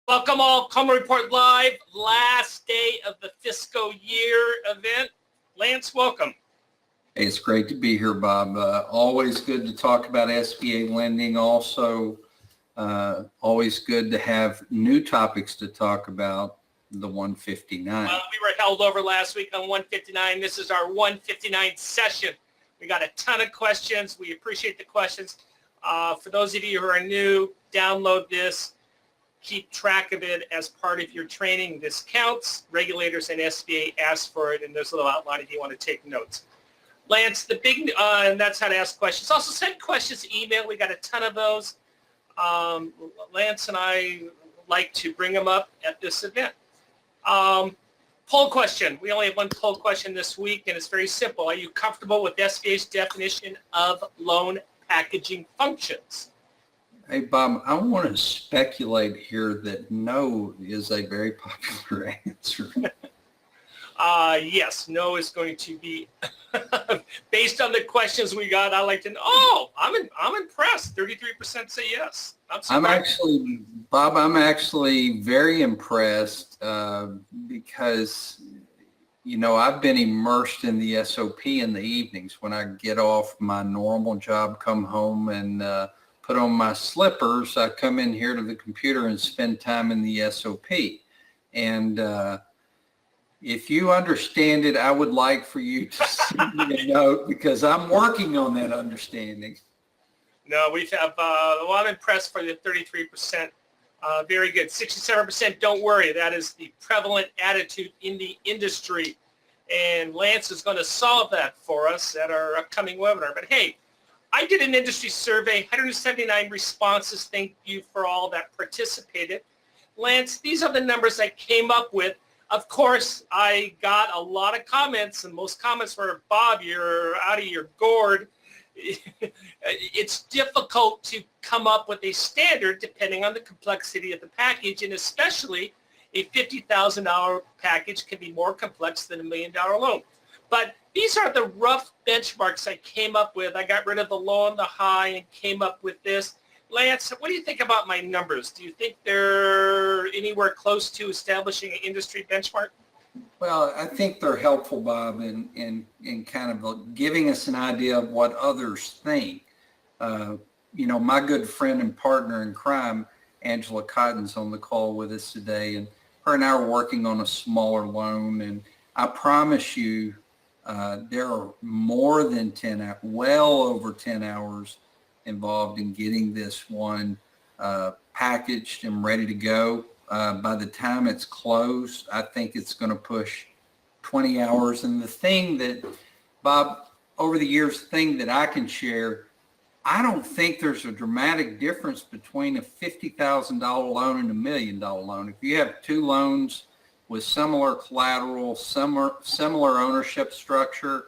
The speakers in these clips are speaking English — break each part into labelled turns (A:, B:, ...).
A: Welcome all, Coleman Report Live, last day of the fiscal year event. Lance, welcome.
B: Hey, it's great to be here, Bob. Always good to talk about SBA lending. Also, always good to have new topics to talk about, the 159.
A: We were held over last week on 159. This is our 159 session. We got a ton of questions. We appreciate the questions. For those of you who are new, download this. Keep track of it as part of your training. This counts. Regulators and SBA ask for it, and there's a little outline if you want to take notes. Lance, the big, and that's how to ask questions. Also send questions, email. We got a ton of those. Lance and I like to bring them up at this event. Poll question. We only have one poll question this week, and it's very simple. Are you comfortable with SBA's definition of loan packaging functions?
B: Hey, Bob, I want to speculate here that no is a very popular answer.
A: Yes, no is going to be, based on the questions we got, I like to know, oh, I'm impressed. 33% say yes.
B: I'm actually very impressed because, you know, I've been immersed in the SOP in the evenings when I get off my normal job, come home and put on my slippers. I come in here to the computer and spend time in the SOP. And if you understand it, I would like for you to send me a note because I'm working on that understanding.
A: No, we have, well, I'm impressed for the 33%. Very good. 67%, don't worry. That is the prevalent attitude in the industry. And Lance is going to solve that for us at our upcoming webinar. But hey, I did an industry survey, 179 responses. Thank you for all that participated. Lance, these are the numbers I came up with. Of course, I got a lot of comments, and most comments were, Bob, you're out of your gourd. It's difficult to come up with a standard depending on the complexity of the package, and especially a $50,000 package can be more complex than $1 million loan. But these are the rough benchmarks I came up with. I got rid of the low and the high and came up with this. Lance, what do you think about my numbers? Do you think they're anywhere close to establishing an industry benchmark?
B: Well, I think they're helpful, Bob, in kind of giving us an idea of what others think. You know, my good friend and partner in crime, Angela Cotton's on the call with us today, and her and I are working on a smaller loan, and I promise you there are more than 10 hours, well over 10 hours involved in getting this one packaged and ready to go. By the time it's closed, I think it's going to push 20 hours. And the thing that, Bob, over the years, the thing that I can share, I don't think there's a dramatic difference between a $50,000 loan and $1 million loan. If you have two loans with similar collateral, similar ownership structure,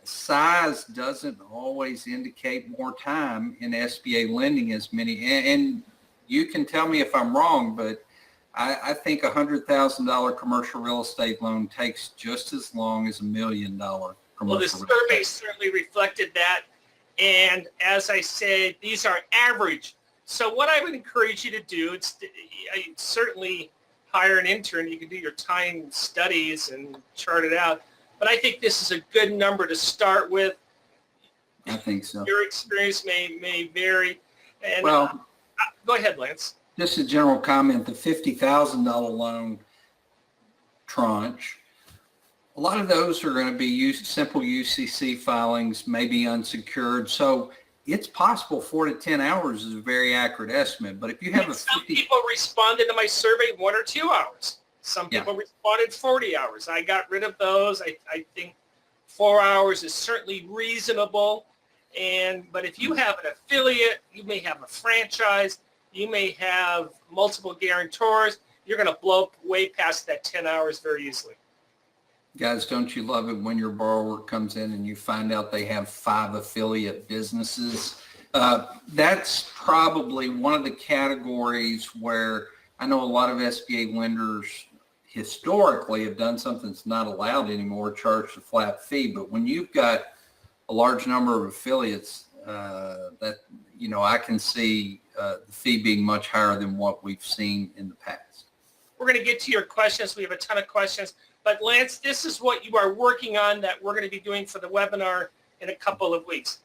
B: size doesn't always indicate more time in SBA lending as many. And you can tell me if I'm wrong, but I think a $100,000 commercial real estate loan takes just as long as $1 million commercial
A: Well, the survey certainly reflected that. And as I said, these are average. So what I would encourage you to do, it's certainly hire an intern. You can do your time studies and chart it out. But I think this is a good number to start with.
B: I think so.
A: Your experience may vary. And
B: well,
A: go ahead, Lance.
B: Just a general comment, the $50,000 loan tranche, a lot of those are going to be simple UCC filings, maybe unsecured. So it's possible 4 to 10 hours is a very accurate estimate. But if you have
A: some people responded to my survey 1 or 2 hours. Some people responded 40 hours. I got rid of those. I think 4 hours is certainly reasonable. But if you have an affiliate, you may have a franchise, you may have multiple guarantors, you're going to blow way past that 10 hours very easily.
B: Guys, don't you love it when your borrower comes in and you find out they have 5 affiliate businesses? That's probably one of the categories where I know a lot of SBA lenders historically have done something that's not allowed anymore, charged a flat fee. But when you've got a large number of affiliates, that I can see the fee being much higher than what we've seen in the past.
A: We're going to get to your questions. We have a ton of questions. But Lance, this is what you are working on that we're going to be doing for the webinar in a couple of weeks.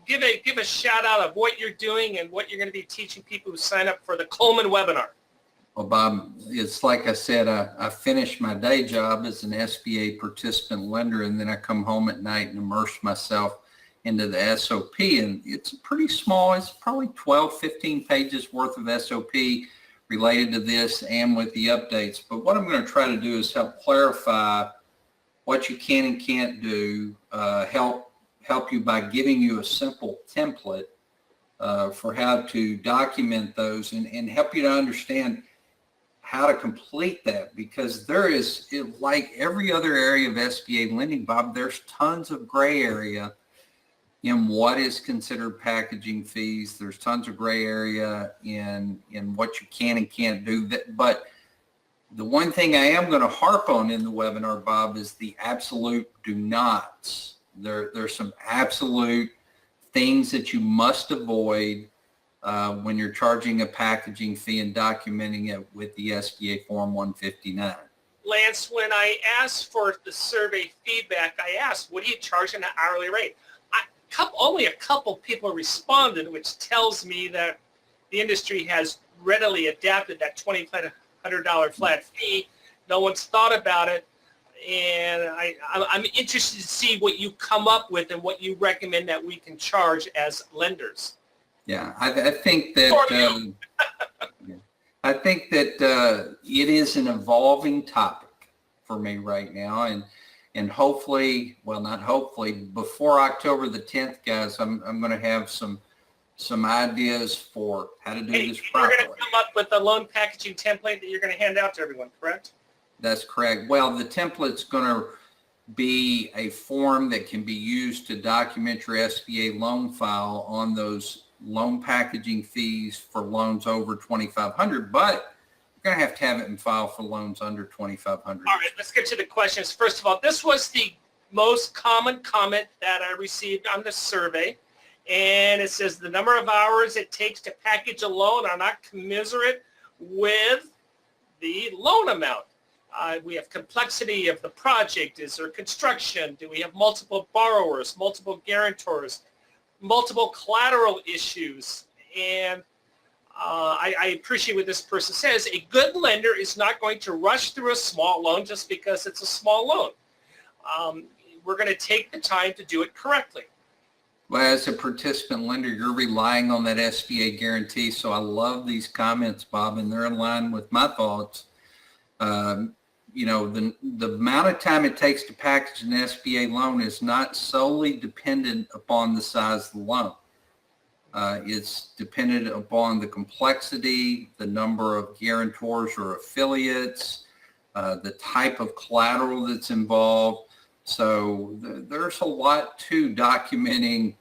A: Give a shout out of what you're doing and what you're going to be teaching people who sign up for the Coleman webinar.
B: Well, Bob, it's like I said, I finished my day job as an SBA participant lender, and then I come home at night and immerse myself into the SOP. And it's pretty small. It's probably 12, 15 pages worth of SOP related to this and with the updates. But what I'm going to try to do is help clarify what you can and can't do, help you by giving you a simple template for how to document those and help you to understand how to complete that, because there is, like every other area of SBA lending, Bob, there's tons of gray area in what is considered packaging fees. There's tons of gray area in what you can and can't do. But the one thing I am going to harp on in the webinar, Bob, is the absolute do nots. There's some absolute things that you must avoid when you're charging a packaging fee and documenting it with the SBA Form 159.
A: Lance, when I asked for the survey feedback, I asked, what do you charge an hourly rate? Only a couple people responded, which tells me that the industry has readily adapted that $2,500 flat fee. No one's thought about it. And I'm interested to see what you come up with and what you recommend that we can charge as lenders.
B: Yeah, I think that I think that it is an evolving topic for me right now, and hopefully, well, not hopefully, before October the 10th, guys, I'm going to have some ideas for how to do this properly.
A: You're going to come up with a loan packaging template that you're going to hand out to everyone, correct?
B: That's correct. Well, the template's going to be a form that can be used to document your SBA loan file on those loan packaging fees for loans over $2,500, but you're going to have it in file for loans under $2,500.
A: All right, let's get to the questions. First of all, this was the most common comment that I received on the survey, and it says the number of hours it takes to package a loan are not commensurate with the loan amount. We have complexity of the project. Is there construction? Do we have multiple borrowers, multiple guarantors, multiple collateral issues? And I appreciate what this person says. A good lender is not going to rush through a small loan just because it's a small loan. We're going to take the time to do it correctly.
B: Well, as a participant lender, you're relying on that SBA guarantee. So I love these comments, Bob, and they're in line with my thoughts. The amount of time it takes to package an SBA loan is not solely dependent upon the size of the loan. It's dependent upon the complexity, the number of guarantors or affiliates, the type of collateral that's involved. So there's a lot to documenting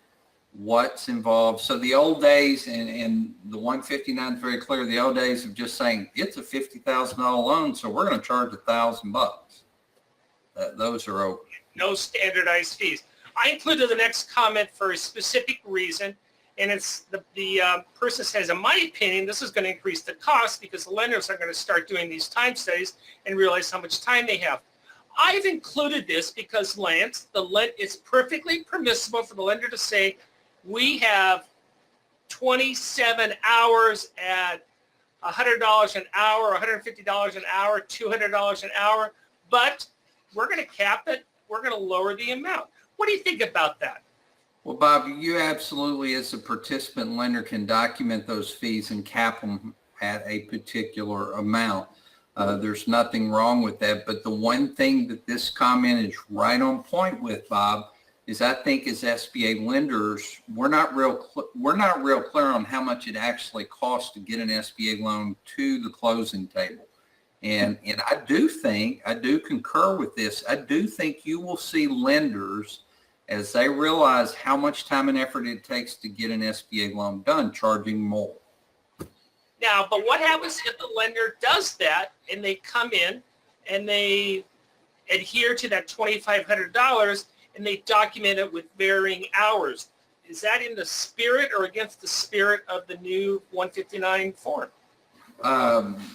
B: what's involved. So the old days, and the 159 is very clear, the old days of just saying it's a $50,000 loan, so we're going to charge $1,000. Those are over.
A: No standardized fees. I included the next comment for a specific reason, and it's the person says, in my opinion, this is going to increase the cost because the lenders are going to start doing these time studies and realize how much time they have. I've included this because, Lance, it's perfectly permissible for the lender to say, we have 27 hours at $100 an hour, $150 an hour, $200 an hour, but we're going to cap it. We're going to lower the amount. What do you think about that?
B: Well, Bob, you absolutely, as a participant lender, can document those fees and cap them at a particular amount. There's nothing wrong with that. But the one thing that this comment is right on point with, Bob, is I think as SBA lenders, we're not real clear on how much it actually costs to get an SBA loan to the closing table. And I do concur with this. I do think you will see lenders, as they realize how much time and effort it takes to get an SBA loan done, charging more.
A: Now, but what happens if the lender does that and they come in and they adhere to that $2,500 and they document it with varying hours? is that in the spirit or against the spirit of the new 159 form?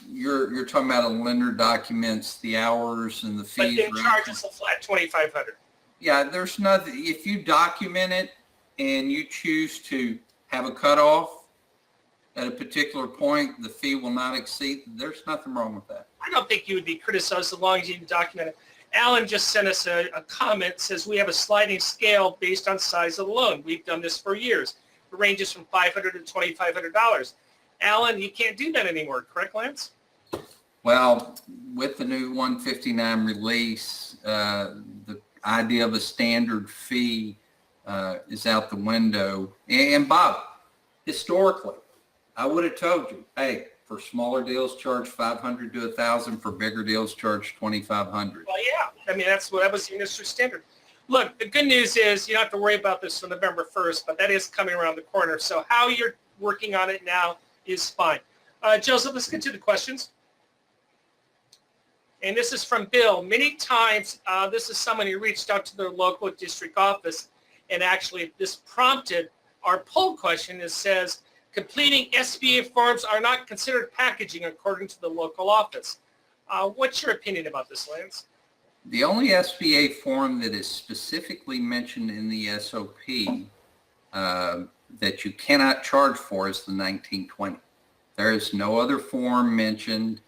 B: You're talking about a lender documents the hours and the
A: But
B: fees.
A: then charges a flat $2,500.
B: Yeah, there's nothing, if you document it and you choose to have a cutoff at a particular point, the fee will not exceed, there's nothing wrong with that.
A: I don't think you would be criticized as long as you document it. Alan just sent us a comment, says we have a sliding scale based on size of the loan. We've done this for years. It ranges from $500 to $2,500. Alan, you can't do that anymore, correct, Lance?
B: Well, with the new 159 release, the idea of a standard fee is out the window. And Bob, historically, I would have told you, hey, for smaller deals, charge $500 to $1,000. For bigger deals, charge $2,500.
A: Well, yeah. I mean, that was the industry standard. Look, the good news is you don't have to worry about this on November 1st, but that is coming around the corner. So how you're working on it now is fine. Joseph, let's get to the questions. And this is from Bill. Many times, this is someone who reached out to their local district office, and actually this prompted our poll question. It says, completing SBA forms are not considered packaging according to the local office. What's your opinion about this, Lance?
B: The only SBA form that is specifically mentioned in the SOP that you cannot charge for is the 1920. There is no other form mentioned.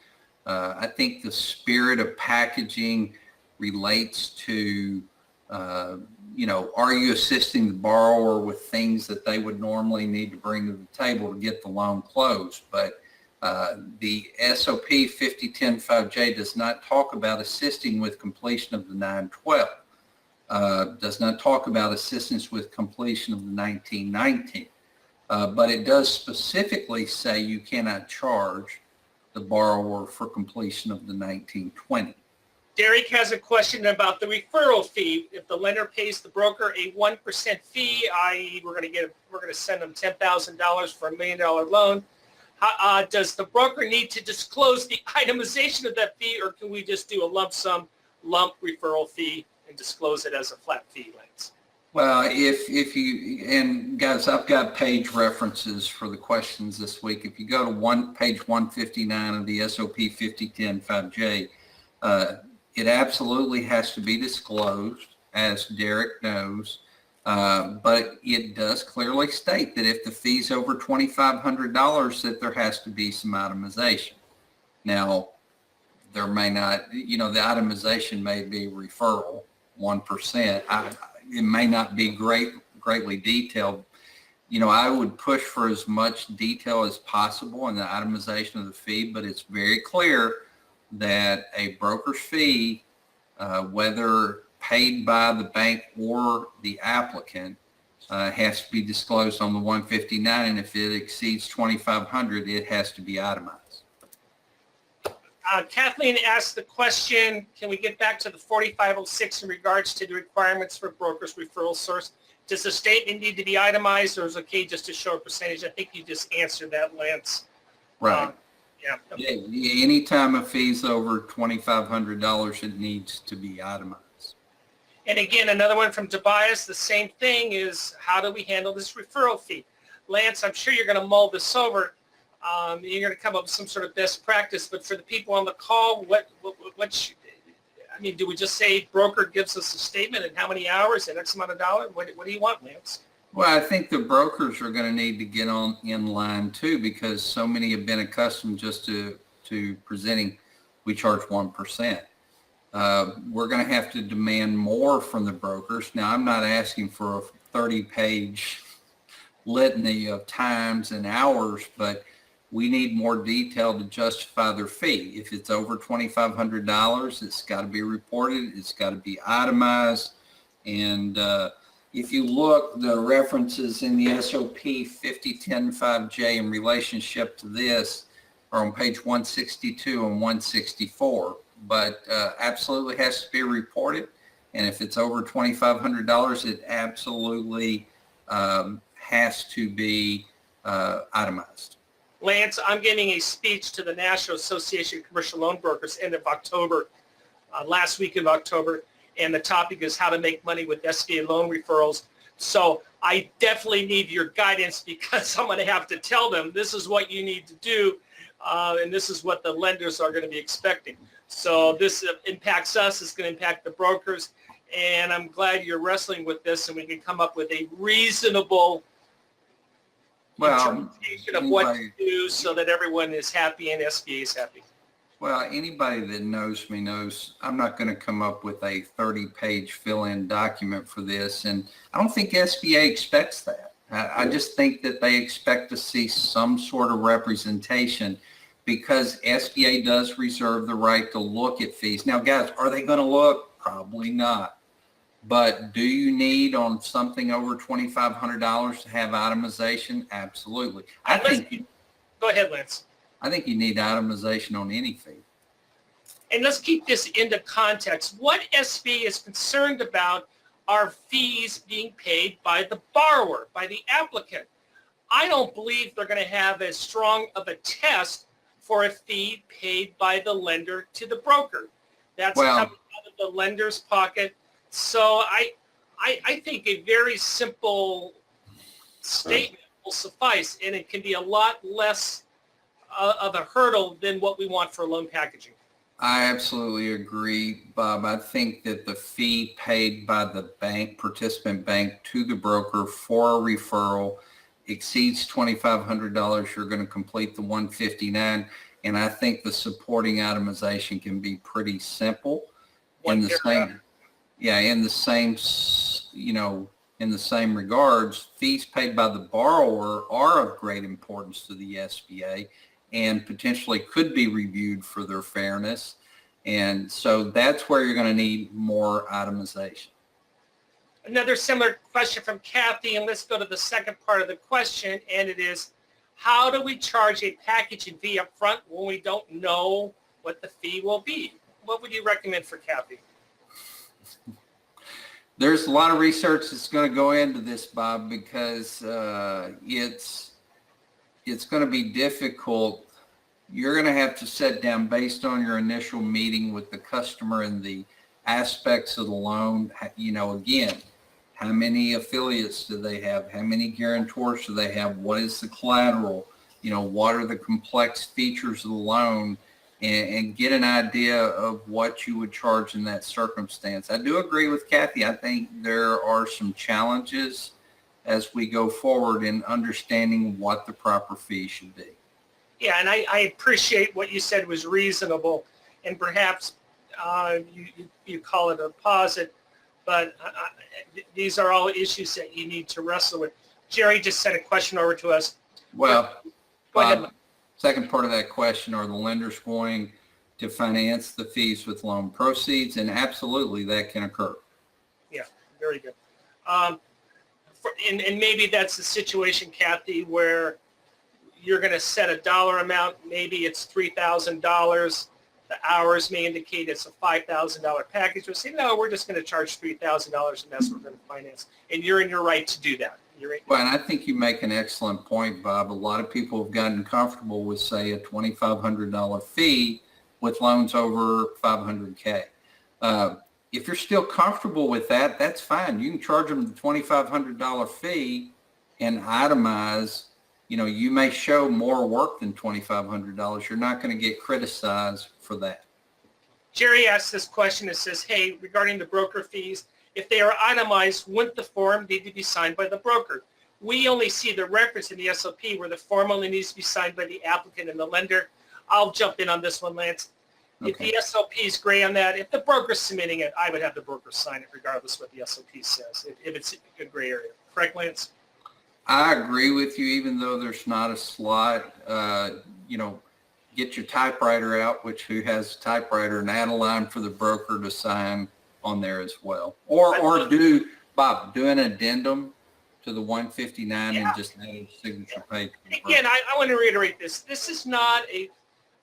B: I think the spirit of packaging relates to, are you assisting the borrower with things that they would normally need to bring to the table to get the loan closed? But the SOP 5010-5J does not talk about assisting with completion of the 912. Does not talk about assistance with completion of the 1919. But it does specifically say you cannot charge the borrower for completion of the 1920.
A: Derek has a question about the referral fee. If the lender pays the broker a 1% fee, i.e., we're going to send them $10,000 for $1 million loan. Does the broker need to disclose the itemization of that fee, or can we just do a lump referral fee and disclose it as a flat fee, Lance?
B: Well, if you, and guys, I've got page references for the questions this week. If you go to page 159 of the SOP 5010-5J, it absolutely has to be disclosed, as Derek knows, but it does clearly state that if the fee's over $2,500, that there has to be some itemization. Now, there may not, the itemization may be referral, 1%. It may not be greatly detailed. I would push for as much detail as possible in the itemization of the fee, but it's very clear that a broker's fee, whether paid by the bank or the applicant, has to be disclosed on the 159, and if it exceeds $2,500, it has to be itemized.
A: Kathleen asked the question, can we get back to the 4506 in regards to the requirements for broker's referral source? Does the statement need to be itemized, or is it okay just to show a percentage? I think you just answered that, Lance.
B: Right.
A: Yeah. Okay.
B: Yeah. Anytime a fee's over $2,500, it needs to be itemized.
A: And again, another one from Tobias, the same thing is, how do we handle this referral fee? Lance, I'm sure you're going to mull this over. You're going to come up with some sort of best practice, but for the people on the call, do we just say broker gives us a statement and how many hours and X amount of dollars? What do you want, Lance?
B: Well, I think the brokers are going to need to get in line too, because so many have been accustomed just to presenting, we charge 1%. We're going to have to demand more from the brokers. Now, I'm not asking for a 30-page litany of times and hours, but we need more detail to justify their fee. If it's over $2,500, it's got to be reported. It's got to be itemized. And if you look, the references in the SOP 5010-5J in relationship to this are on page 162 and 164. But absolutely has to be reported. And if it's over $2,500, it absolutely has to be itemized.
A: Lance, I'm giving a speech to the National Association of Commercial Loan Brokers end of October, last week of October, and the topic is how to make money with SBA loan referrals. So I definitely need your guidance because I'm going to have to tell them this is what you need to do, and this is what the lenders are going to be expecting. So this impacts us. It's going to impact the brokers, and I'm glad you're wrestling with this, and we can come up with a reasonable interpretation of what to do so that everyone is happy and SBA is happy.
B: Well, anybody that knows me knows I'm not going to come up with a 30-page fill-in document for this, and I don't think SBA expects that. I just think that they expect to see some sort of representation because SBA does reserve the right to look at fees. Now, guys, are they going to look? Probably not. But do you need on something over $2,500 to have itemization? Absolutely.
A: Go ahead, Lance.
B: I think you need itemization on any fee.
A: And let's keep this into context. What SBA is concerned about are fees being paid by the borrower, by the applicant. I don't believe they're going to have as strong of a test for a fee paid by the lender to the broker. That's coming out of the lender's pocket. So I think a very simple statement will suffice, and it can be a lot less of a hurdle than what we want for loan packaging.
B: I absolutely agree, Bob. I think that the fee paid by the bank, participant bank, to the broker for a referral exceeds $2,500. You're going to complete the 159, and I think the supporting itemization can be pretty simple. In the same regards, fees paid by the borrower are of great importance to the SBA and potentially could be reviewed for their fairness. And so that's where you're going to need more itemization.
A: Another similar question from Kathy, and let's go to the second part of the question, and it is, how do we charge a packaging fee up front when we don't know what the fee will be? What would you recommend for Kathy?
B: There's a lot of research that's going to go into this, Bob, because it's going to be difficult. You're going to have to sit down based on your initial meeting with the customer and the aspects of the loan. Again, how many affiliates do they have? How many guarantors do they have? What is the collateral? What are the complex features of the loan? And get an idea of what you would charge in that circumstance. I do agree with Kathy. I think there are some challenges as we go forward in understanding what the proper fee should be.
A: Yeah, and I appreciate what you said was reasonable, and perhaps you call it a deposit, but these are all issues that you need to wrestle with. Jerry just sent a question over to us.
B: Well,
A: go ahead.
B: Second part of that question, are the lenders going to finance the fees with loan proceeds? And absolutely, that can occur.
A: Yeah, very good. And maybe that's the situation, Kathy, where you're going to set a dollar amount. Maybe it's $3,000. The hours may indicate it's a $5,000 package. We'll say, no, we're just going to charge $3,000, and that's what we're going to finance. And you're in your right to do that.
B: Well, and I think you make an excellent point, Bob. A lot of people have gotten comfortable with, say, a $2,500 fee with loans over $500K. If you're still comfortable with that, that's fine. You can charge them the $2,500 fee and itemize. You may show more work than $2,500. You're not going to get criticized for that.
A: Jerry asked this question. It says, hey, regarding the broker fees, if they are itemized, wouldn't the form need to be signed by the broker? We only see the reference in the SOP where the form only needs to be signed by the applicant and the lender. I'll jump in on this one, Lance. Okay. If the SOP is gray on that, if the broker's submitting it, I would have the broker sign it regardless of what the SOP says, if it's a gray area. Correct, Lance?
B: I agree with you, even though there's not a slot. Get your typewriter out, who has a typewriter, and add a line for the broker to sign on there as well. Or do an addendum to the 159 and just add a signature page.
A: Again, I want to reiterate this. This is not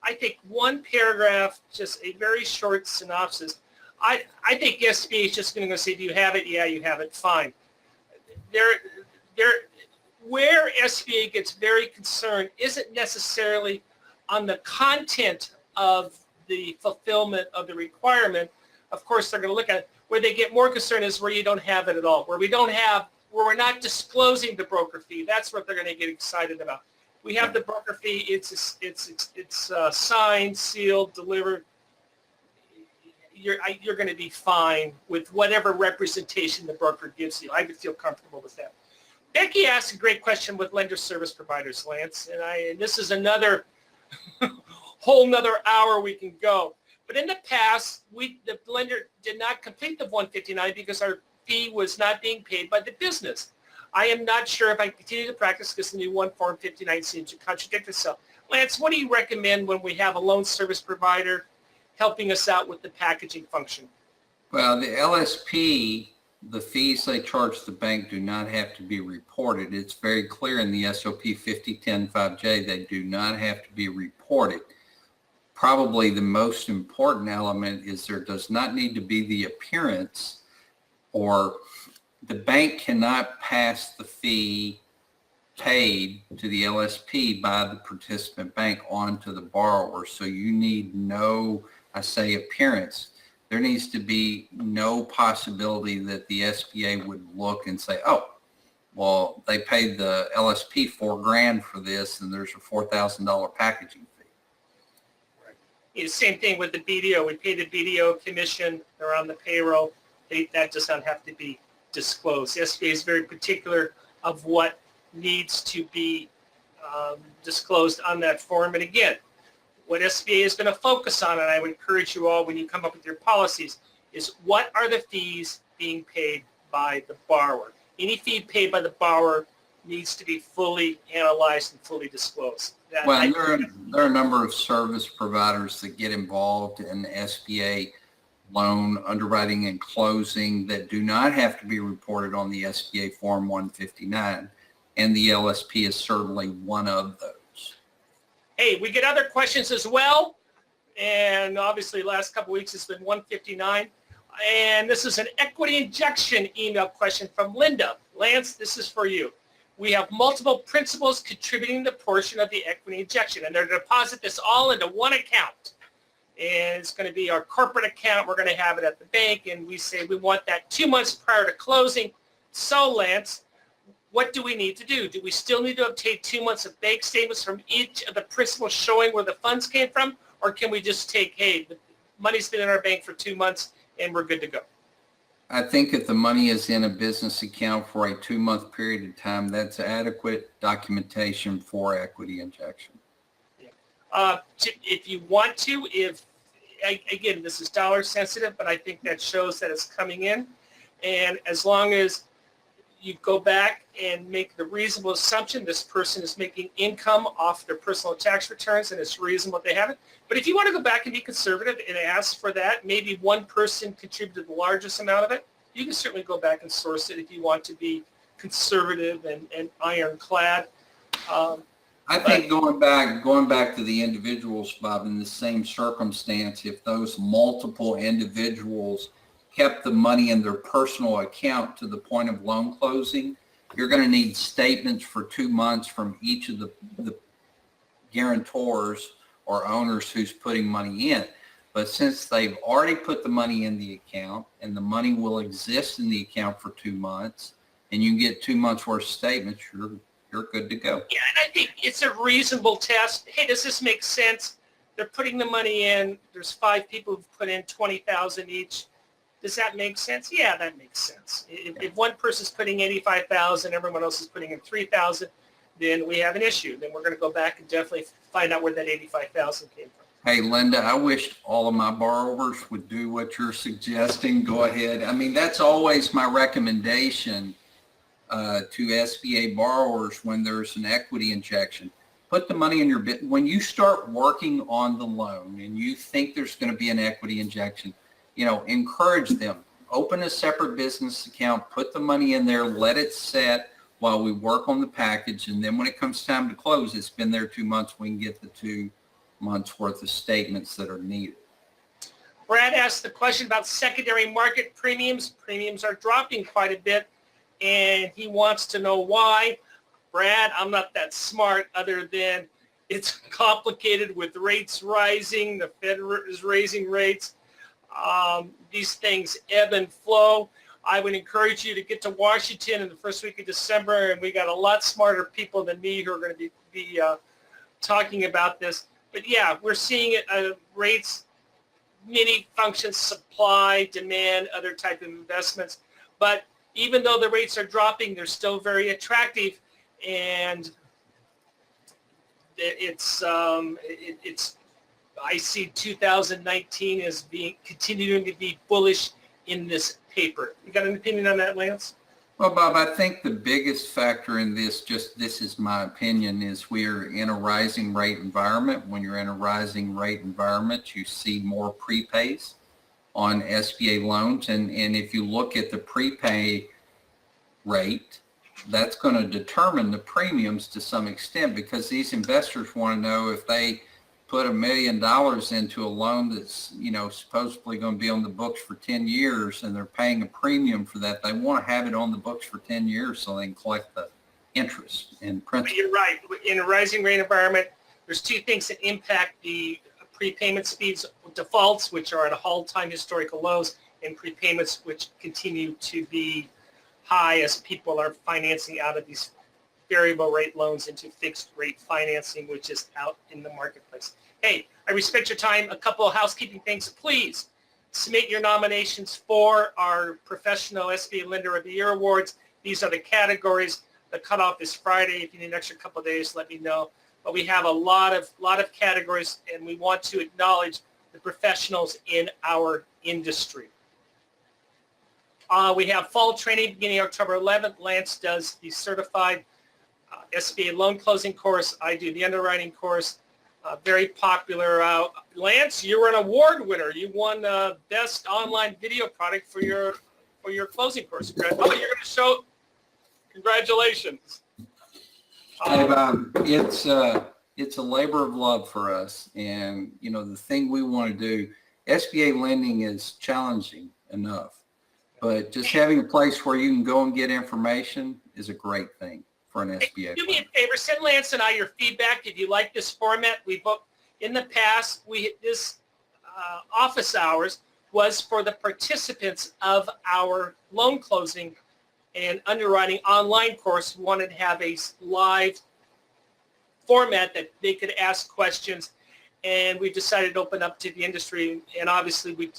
A: I think one paragraph, just a very short synopsis. I think SBA is just going to say, do you have it? Yeah, you have it. Fine. Where SBA gets very concerned isn't necessarily on the content of the fulfillment of the requirement. Of course, they're going to look at it. Where they get more concerned is where you don't have it at all, where we don't have where we're not disclosing the broker fee. That's what they're going to get excited about. We have the broker fee. It's signed, sealed, delivered. You're going to be fine with whatever representation the broker gives you. I would feel comfortable with that. Becky asked a great question with lender service providers, Lance, and this is another whole nother hour we can go. But in the past, the lender did not complete the 159 because our fee was not being paid by the business. I am not sure if I continue to practice because the new one Form 59 seems to contradict itself. Lance, what do you recommend when we have a loan service provider helping us out with the packaging function?
B: Well, the LSP, the fees they charge the bank do not have to be reported. It's very clear in the SOP 5010-5J, they do not have to be reported. Probably the most important element is there does not need to be the appearance, or the bank cannot pass the fee paid to the LSP by the participant bank on to the borrower. So you need no, I say, appearance. There needs to be no possibility that the SBA would look and say, oh, well, they paid the LSP $4,000 for this and there's a $4,000 packaging fee.
A: Right. Same thing with the BDO. We pay the BDO commission. They're on the payroll. That does not have to be disclosed. The SBA is very particular of what needs to be disclosed on that form. And again, what SBA is going to focus on, and I would encourage you all when you come up with your policies, is what are the fees being paid by the borrower. Any fee paid by the borrower needs to be fully analyzed and fully disclosed.
B: Well, there are a number of service providers that get involved in SBA loan underwriting and closing that do not have to be reported on the SBA Form 159, and the LSP is certainly one of those.
A: Hey, we get other questions as well, and obviously last couple weeks it's been 159, and this is an equity injection email question from Linda. Lance, this is for you. We have multiple principals contributing the portion of the equity injection, and they're going to deposit this all into one account. And it's going to be our corporate account. We're going to have it at the bank, and we say we want that 2 months prior to closing. So, Lance, what do we need to do? Do we still need to obtain 2 months of bank statements from each of the principals showing where the funds came from? Or can we just take, hey, the money's been in our bank for 2 months and we're good to go?
B: I think if the money is in a business account for a 2-month period of time, that's adequate documentation for equity injection.
A: If you want to, again, this is dollar sensitive, but I think that shows that it's coming in. And as long as you go back and make the reasonable assumption this person is making income off their personal tax returns and it's reasonable they have it. But if you want to go back and be conservative and ask for that, maybe one person contributed the largest amount of it, you can certainly go back and source it if you want to be conservative and ironclad.
B: I think going back to the individuals, Bob, in the same circumstance, if those multiple individuals kept the money in their personal account to the point of loan closing, you're going to need statements for 2 months from each of the guarantors or owners who's putting money in. But since they've already put the money in the account and the money will exist in the account for 2 months, and you can get 2 months worth of statements, you're good to go.
A: Yeah, and I think it's a reasonable test. Hey, does this make sense? They're putting the money in. There's 5 people who've put in $20,000 each. Does that make sense? Yeah, that makes sense. If one person's putting $85,000, everyone else is putting in $3,000, then we have an issue. Then we're going to go back and definitely find out where that $85,000 came from.
B: Hey, Linda, I wish all of my borrowers would do what you're suggesting. Go ahead. I mean, that's always my recommendation to SBA borrowers when there's an equity injection. Put the money in your bit. When you start working on the loan and you think there's going to be an equity injection, encourage them. Open a separate business account, put the money in there, let it set while we work on the package. And then when it comes time to close, it's been there 2 months, we can get the 2 months worth of statements that are needed.
A: Brad asked the question about secondary market premiums. Premiums are dropping quite a bit, and he wants to know why. Brad, I'm not that smart other than it's complicated with rates rising. The Fed is raising rates. These things ebb and flow. I would encourage you to get to Washington in the first week of December, and we got a lot smarter people than me who are going to be talking about this. But yeah, we're seeing it, rates, many functions, supply, demand, other type of investments. But even though the rates are dropping, they're still very attractive, and it's I see 2019 as continuing to be bullish in this paper. You got an opinion on that, Lance?
B: Well, Bob, I think the biggest factor in this, this is my opinion, is we're in a rising rate environment. When you're in a rising rate environment, you see more prepays on SBA loans. And if you look at the prepay rate, that's going to determine the premiums to some extent, because these investors want to know if they put $1 million into a loan that's, supposedly going to be on the books for 10 years and they're paying a premium for that, they want to have it on the books for 10 years so they can collect the interest and principal.
A: You're right. In a rising rate environment, there's two things that impact the prepayment speeds: defaults, which are at all-time historical lows, and prepayments, which continue to be high as people are financing out of these variable rate loans into fixed rate financing, which is out in the marketplace. Hey, I respect your time. A couple of housekeeping things. Please submit your nominations for our Professional SBA Lender of the Year Awards. These are the categories. The cutoff is Friday. If you need an extra couple of days, let me know. But we have a lot of categories, and we want to acknowledge the professionals in our industry. We have fall training beginning October 11th. Lance does the certified SBA loan closing course. I do the underwriting course. Very popular. Lance, you were an award winner. You won best online video product for your closing course. Oh, you're going to show. Congratulations.
B: Hey, Bob, it's a labor of love for us, and the thing we want to do. SBA lending is challenging enough, but just having a place where you can go and get information is a great thing for an SBA.
A: Do me a favor, send Lance and I your feedback if you like this format. In the past, this office hours was for the participants of our loan closing and underwriting online course who wanted to have a live format that they could ask questions, and we decided to open up to the industry. And obviously, we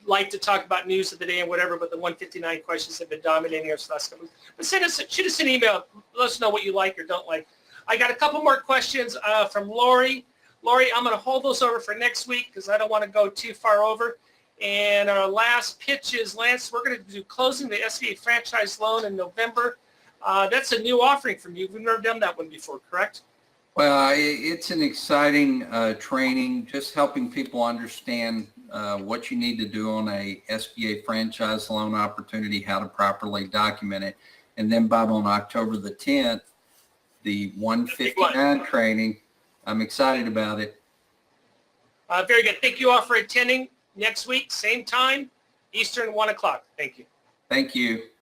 A: like to talk about news of the day and whatever, but the 159 questions have been dominating us last couple. But shoot us an email. Let us know what you like or don't like. I got a couple more questions from Lori. Lori, I'm going to hold those over for next week because I don't want to go too far over. And our last pitch is, Lance, we're going to do closing the SBA franchise loan in November. That's a new offering from you. We've never done that one before, correct?
B: Well, it's an exciting training, just helping people understand what you need to do on a SBA franchise loan opportunity, how to properly document it. And then, Bob, on October the 10th, the 159 training. I'm excited about it.
A: Very good. Thank you all for attending. Next week, same time, Eastern, 1 o'clock. Thank you.
B: Thank you.